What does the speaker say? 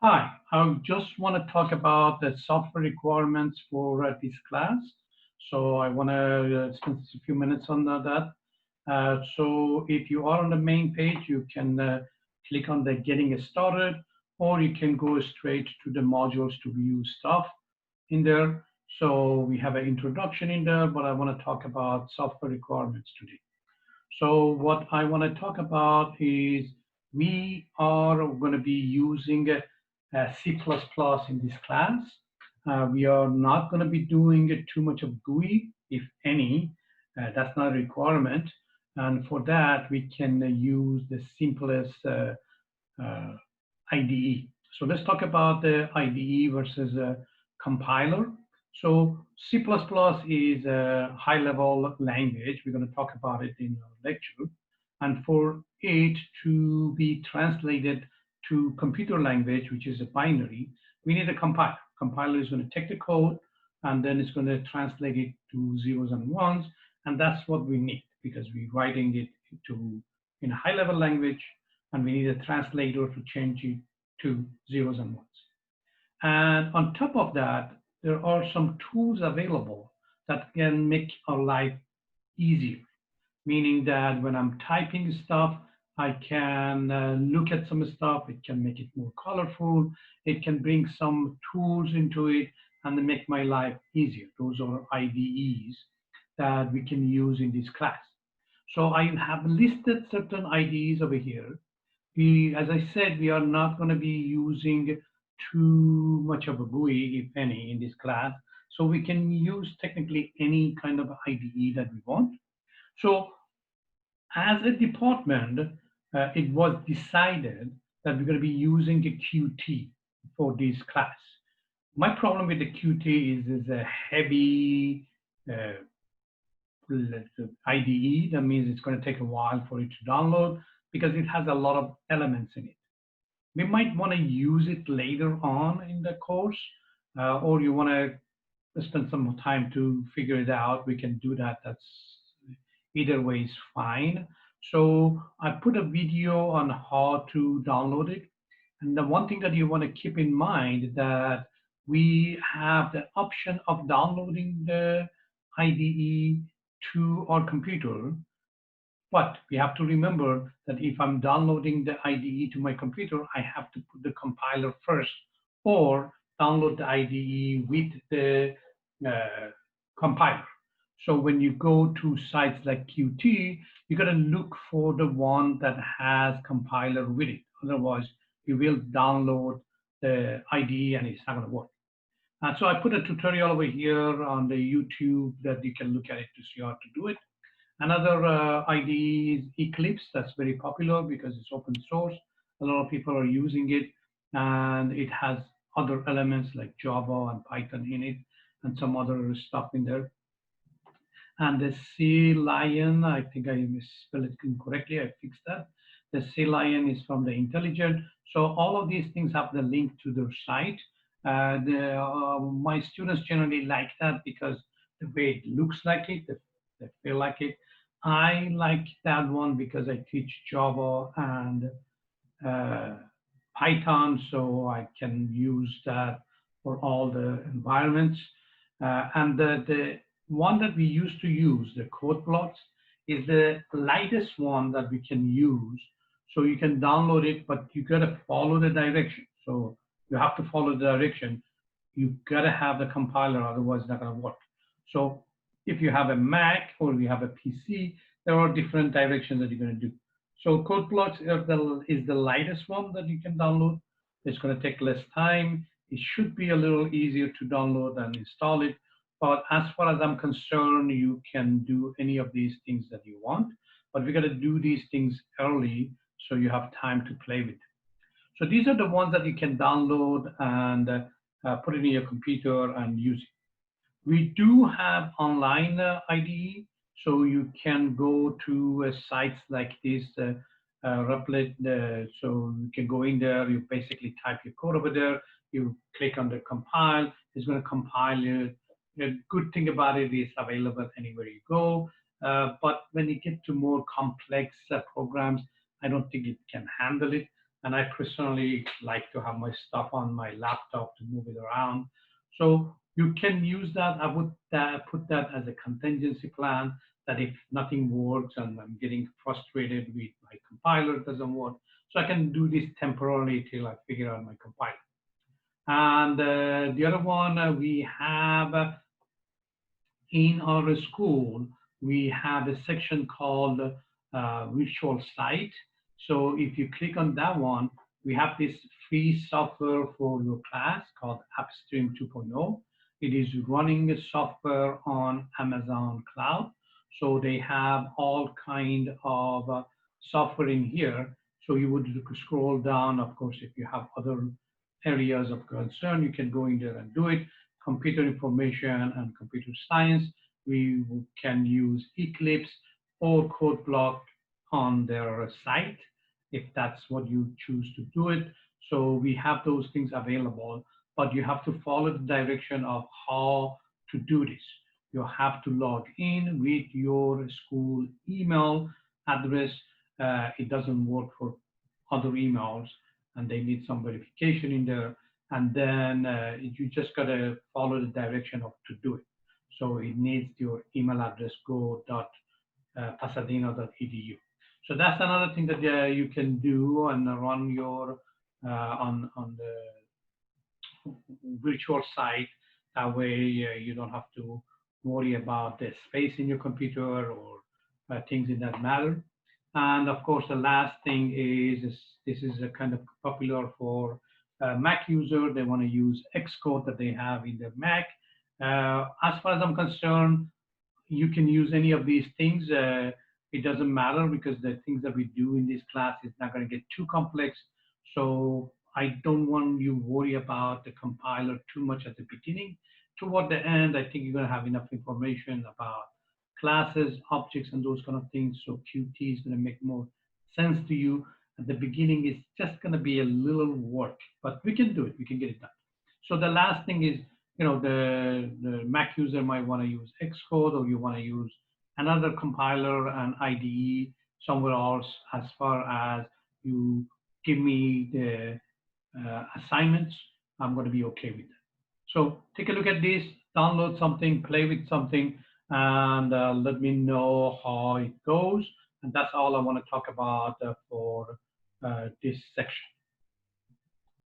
Hi, I just want to talk about the software requirements for this class. So I want to spend a few minutes on that. So if you are on the main page, you can click on the Getting Started, or you can go straight to the modules to view stuff in there. So we have an introduction in there, but I want to talk about software requirements today. So what I want to talk about is we are going to be using C++ in this class. We are not going to be doing too much of GUI, if any. That's not a requirement. And for that, we can use the simplest uh, IDE. So let's talk about the IDE versus a compiler. So C++ is a high-level language. We're going to talk about it in our lecture. And for it to be translated to computer language, which is a binary, we need a compiler. Compiler is going to take the code, and then it's going to translate it to zeros and ones. And that's what we need because we're writing it in a high-level language, and we need a translator to change it to zeros and ones. And on top of that, there are some tools available that can make our life easier, meaning that when I'm typing stuff, I can look at some stuff, it can make it more colorful, it can bring some tools into it and make my life easier. Those are IDEs that we can use in this class. So I have listed certain IDEs over here. As I said, we are not going to be using too much of a GUI, if any, in this class. So we can use technically any kind of IDE that we want. So as a department, it was decided that we're going to be using a Qt for this class. My problem with the Qt is a heavy uh, IDE. That means it's going to take a while for it to download because it has a lot of elements in it. We might want to use it later on in the course, or you want to spend some time to figure it out. We can do that. That's either way is fine. So I put a video on how to download it. And the one thing that you want to keep in mind that we have the option of downloading the IDE to our computer, but we have to remember that if I'm downloading the IDE to my computer, I have to put the compiler first or download the IDE with the uh, compiler. So when you go to sites like Qt, you got to look for the one that has compiler with it. Otherwise, you will download the IDE and it's not going to work. And so I put a tutorial over here on the YouTube that you can look at it to see how to do it. Another IDE is Eclipse. That's very popular because it's open source. A lot of people are using it, and it has other elements like Java and Python in it, and some other stuff in there. And the C Lion, I think I misspelled it incorrectly. I fixed that. The C Lion is from the Intelligent. So all of these things have the link to their site. My students generally like that because the way it looks like it, they feel like it. I like that one because I teach Java and uh, Python, so I can use that for all the environments. And the one that we used to use, the code blocks, is the lightest one that we can use. So you can download it, but you gotta follow the direction. So you have to follow the direction. You gotta have the compiler, otherwise it's not gonna work. So if you have a Mac or you have a PC, there are different directions that you're gonna do. So code blocks is the lightest one that you can download. It's going to take less time. It should be a little easier to download and install it. But as far as I'm concerned, you can do any of these things that you want. But we got to do these things early so you have time to play with. So these are the ones that you can download and put it in your computer and use it. We do have online IDE, so you can go to sites like this, Replit. So you can go in there, you basically type your code over there, you click on the compile, it's going to compile it. The good thing about it is available anywhere you go. But when you get to more complex programs, I don't think it can handle it. and I personally like to have my stuff on my laptop to move it around. So you can use that. I would put that as a contingency plan that if nothing works and I'm getting frustrated with my compiler doesn't work, so I can do this temporarily till I figure out my compiler. And the other one we have in our school, we have a section called virtual site. So if you click on that one, we have this free software for your class called AppStream 2.0. It is running a software on Amazon Cloud. So they have all kind of software in here. So you would scroll down. Of course, if you have other areas of concern, you can go in there and do it. Computer information and computer science, we can use Eclipse or code block on their site if that's what you choose to do it. So we have those things available, but you have to follow the direction of how to do this. You have to log in with your school email address. It doesn't work for other emails, and they need some verification in there. And then you just got to follow the direction of to do it. So it needs your email address go.pasadena.edu. So that's another thing that you can do and run your on the virtual site. That way you don't have to worry about the space in your computer or things in that matter. And of course, the last thing is this is a kind of popular for Mac user. They want to use Xcode that they have in their Mac. As far as I'm concerned, you can use any of these things. It doesn't matter because the things that we do in this class is not going to get too complex. So I don't want you worry about the compiler too much at the beginning. Toward the end, I think you're going to have enough information about classes, objects, and those kind of things. So Qt is going to make more sense to you. At the beginning, it's just going to be a little work, but we can do it. We can get it done. So the last thing is, the Mac user might want to use Xcode, or you want to use another compiler and IDE somewhere else. As far as you give me the assignments, I'm going to be okay with that. So take a look at this, download something, play with something, and let me know how it goes. And that's all I want to talk about for this section.